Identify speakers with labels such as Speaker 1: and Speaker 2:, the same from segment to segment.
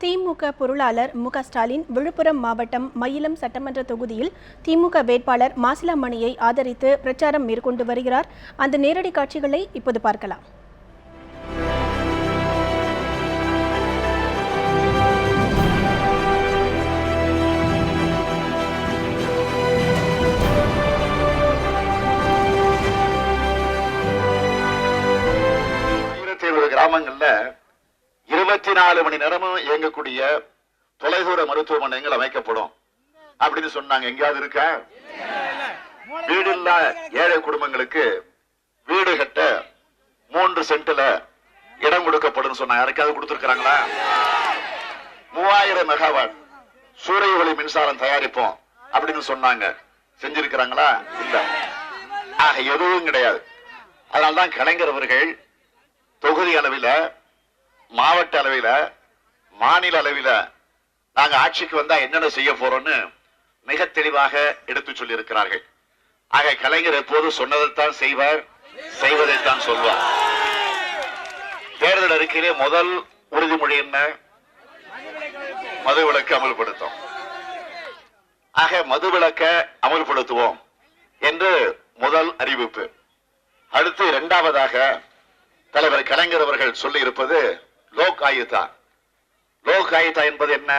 Speaker 1: திமுக பொருளாளர் மு.க.ஸ்டாலின் விழுப்புரம் மாவட்டம் மயிலம் சட்டமன்ற தொகுதியில் திமுக வேட்பாளர் மாசிலாமணியை ஆதரித்து பிரச்சாரம் மேற்கொண்டு வருகிறார். அந்த நேரடி காட்சிகளை இப்போது பார்க்கலாம்.
Speaker 2: கிராமங்கள்ல 24 மணி நேரமும் இயங்கக்கூடிய தொலைதூர மருத்துவமனைகள் அமைக்கப்படும் அப்படின்னு சொன்னாங்க. எங்கேயாவது இருக்கா? வீடு இல்ல ஏழை குடும்பங்களுக்கு வீடு கட்ட 3 சென்ட்ல இடம் கொடுக்கப்படும் சொன்னாங்க. யாருக்காவது கொடுத்திருக்காங்களா? 3000 மெகாவாட் சூரிய ஒளி மின்சாரம் தயாரிப்போம் அப்படின்னு சொன்னாங்க. செஞ்சிருக்கிறாங்களா? இல்ல. ஆக எதுவும் கிடையாது. அதனால்தான் கலைஞர் அவர்கள் தொகுதி அளவில், மாவட்ட அளவில், மாநில அளவில் நாங்க ஆட்சிக்கு வந்தா என்னென்ன செய்ய போறோம்னு மிக தெளிவாக எடுத்து சொல்லி இருக்கிறார்கள். ஆக கலைஞர் எப்போது சொன்னதைத்தான் செய்வார், செய்வதைத்தான் சொல்வார். தேர்தல் அறிக்கையிலே முதல் உறுதிமொழி என்ன? மதுவிலக்கு அமல்படுத்தும். ஆக மதுவிலக்க அமல்படுத்துவோம் என்று முதல் அறிவிப்பு. அடுத்து இரண்டாவதாக தலைவர் கலைஞர் அவர்கள் சொல்லி இருப்பது லோக் ஆயுதா. லோக் ஆயுதா என்பது என்ன?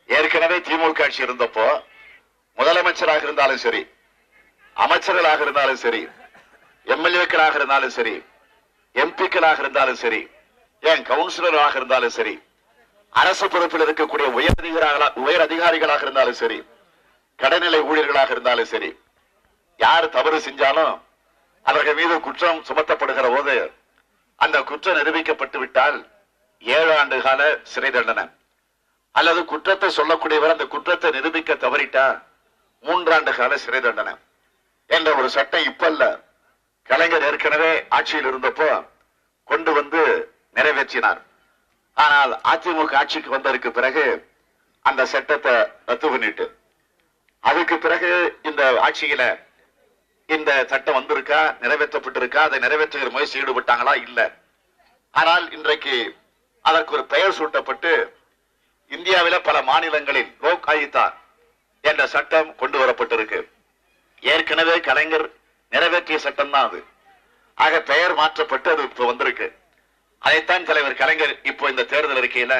Speaker 2: ஏற்கனவே திமுக ஆட்சி இருந்தப்போ முதலமைச்சராக இருந்தாலும் சரி, அமைச்சர்களாக இருந்தாலும் சரி, எம்எல்ஏக்களாக இருந்தாலும் சரி, எம்பிக்களாக இருந்தாலும் சரி, ஏன் கவுன்சிலராக இருந்தாலும் சரி, அரசு பொறுப்பில் இருக்கக்கூடிய உயர் அதிகாரிகளாக இருந்தாலும் சரி, கடைநிலை ஊழியர்களாக இருந்தாலும் சரி, யார் தவறு செஞ்சாலும் அவர்கள் மீது குற்றம் சுமத்தப்படுகிற போது அந்த குற்றம் நிரூபிக்கப்பட்டு விட்டால் 7 ஆண்டு கால சிறை தண்டனை, அல்லது குற்றத்தை சொல்லக்கூடியவர் அந்த குற்றத்தை நிரூபிக்க தவறிட்டா 3 ஆண்டு கால சிறை தண்டனை என்ற ஒரு சட்டம் இப்ப இல்ல, கலைஞர் ஏற்கனவே ஆட்சியில் இருந்தப்போ கொண்டு வந்து நிறைவேற்றினார். ஆனால் அதிமுக ஆட்சிக்கு வந்ததற்கு பிறகு அந்த சட்டத்தை ரத்து பண்ணிட்டு, அதுக்கு பிறகு இந்த ஆட்சியில இந்த சட்டம் வந்திருக்கா, நிறைவேற்றப்பட்டிருக்கா, அதை நிறைவேற்றுகிற முயற்சி ஈடுபட்டாங்களா? இல்ல. ஆனால் இன்றைக்கு அதற்கு ஒரு பெயர் சூட்டப்பட்டு இந்தியாவில பல மாநிலங்களில் லோக் ஆயுதா என்ற சட்டம் கொண்டு வரப்பட்டிருக்கு. ஏற்கனவே கலைஞர் நிறைவேற்றிய சட்டம் தான் அது. ஆக பெயர் மாற்றப்பட்டு அது இப்ப வந்திருக்கு. அதைத்தான் தலைவர் கலைஞர் இப்போ இந்த தேர்தல் அறிக்கையில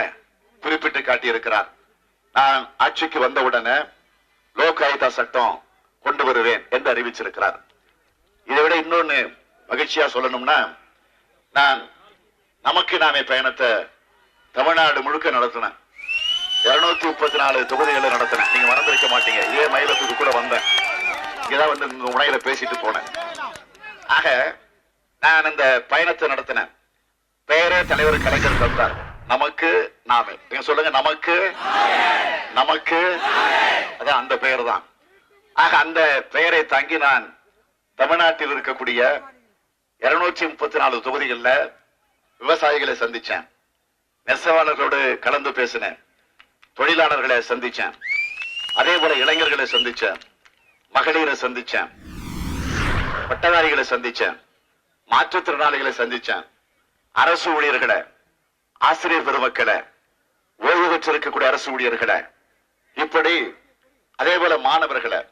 Speaker 2: குறிப்பிட்டு காட்டியிருக்கிறார். நான் ஆட்சிக்கு வந்தவுடனே லோக் ஆயுதா சட்டம் கொண்டு வருவேன் என்று அறிவிச்சிருக்கிறார். இதை விட இன்னொன்னு மகிழ்ச்சியா சொல்லணும்னா, நான் நமக்கு நாமே பயணத்தை தமிழ்நாடு முழுக்க நடத்தினேன். 234 தொகுதிகளை நடத்தினேன். நீங்க மறந்திருக்க மாட்டீங்க. இதே மயிலத்துக்கு கூட வந்தேன். இங்கதான் வந்து இந்த உணையில பேசிட்டு போனேன். ஆக நான் இந்த பயணத்தை நடத்தினேன். பெயரே தலைவர் கலைஞர் தந்தார். நமக்கு நாமே. நீங்க சொல்லுங்க, நமக்கு நமக்கு, அதான் அந்த பெயர் தான். ஆக அந்த பெயரை தாங்கி நான் தமிழ்நாட்டில் இருக்கக்கூடிய 234 தொகுதிகளில் விவசாயிகளை சந்திச்சேன், நெசவாளர்களோடு கலந்து பேசினேன், தொழிலாளர்களை சந்திச்சேன், அதே போல இளைஞர்களை சந்திச்சேன், மகளிரை சந்திச்சேன், பட்டதாரிகளை சந்திச்சேன், மாற்றுத்திறனாளிகளை சந்திச்சேன், அரசு ஊழியர்களை, ஆசிரியர் பெருமக்களை, ஓய்வு பெற்றிருக்கக்கூடிய அரசு ஊழியர்களை, இப்படி அதே போல மாணவர்களை.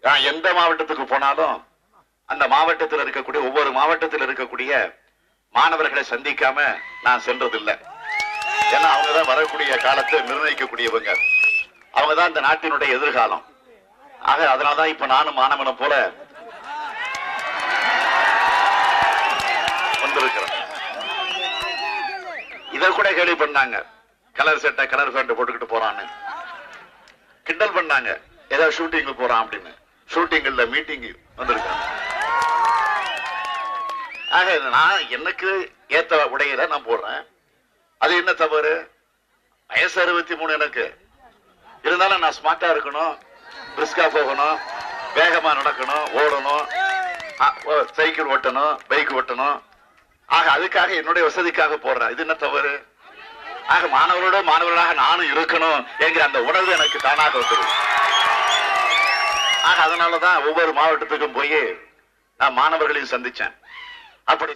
Speaker 2: நான் எந்த மாவட்டத்துக்கு போனாலும் அந்த மாவட்டத்தில் இருக்கக்கூடிய ஒவ்வொரு மாவட்டத்தில் இருக்கக்கூடிய மாணவர்களை சந்திக்காம நான் சென்றதில்லை. ஏன்னா அவங்கதான் வரக்கூடிய காலத்தை நிர்ணயிக்கக்கூடியவங்க. அவங்கதான் இந்த நாட்டினுடைய எதிர்காலம். ஆக அதனால்தான் இப்ப நானும் மாணவனை போல வந்திருக்கிறேன். இதை கூட கேள்வி பண்ணாங்க, கலர் சட்டை கலர் பேண்ட் போட்டுக்கிட்டு போறான்னு கிண்டல் பண்ணாங்க. ஏதாவது ஷூட்டிங் போறான் அப்படின்னு. ஷூட்டிங் இல்ல, மீட்டிங் வந்திருக்காங்க. ஆக நான் எனக்கு ஏத்த உடையில நான் போடுறேன். அது என்ன தவறு? வயசு 63 எனக்கு. இருந்தாலும் நான் ஸ்மார்ட்டா இருக்கணும், பிரிஸ்கா போகணும், வேகமா நடக்கணும், ஓடணும், சைக்கிள் ஓட்டணும், பைக் ஓட்டணும். ஆக அதுக்காக என்னுடைய வசதிக்காக போடுறேன். இது என்ன தவறு? ஆக மாணவர்களாக நானும் இருக்கணும் என்கிற அந்த உணர்வு எனக்கு தானாக வந்துடும். ஆக அதனாலதான் ஒவ்வொரு மாவட்டத்துக்கும் போய் நான் மாணவர்களையும் சந்திச்சேன். அப்படி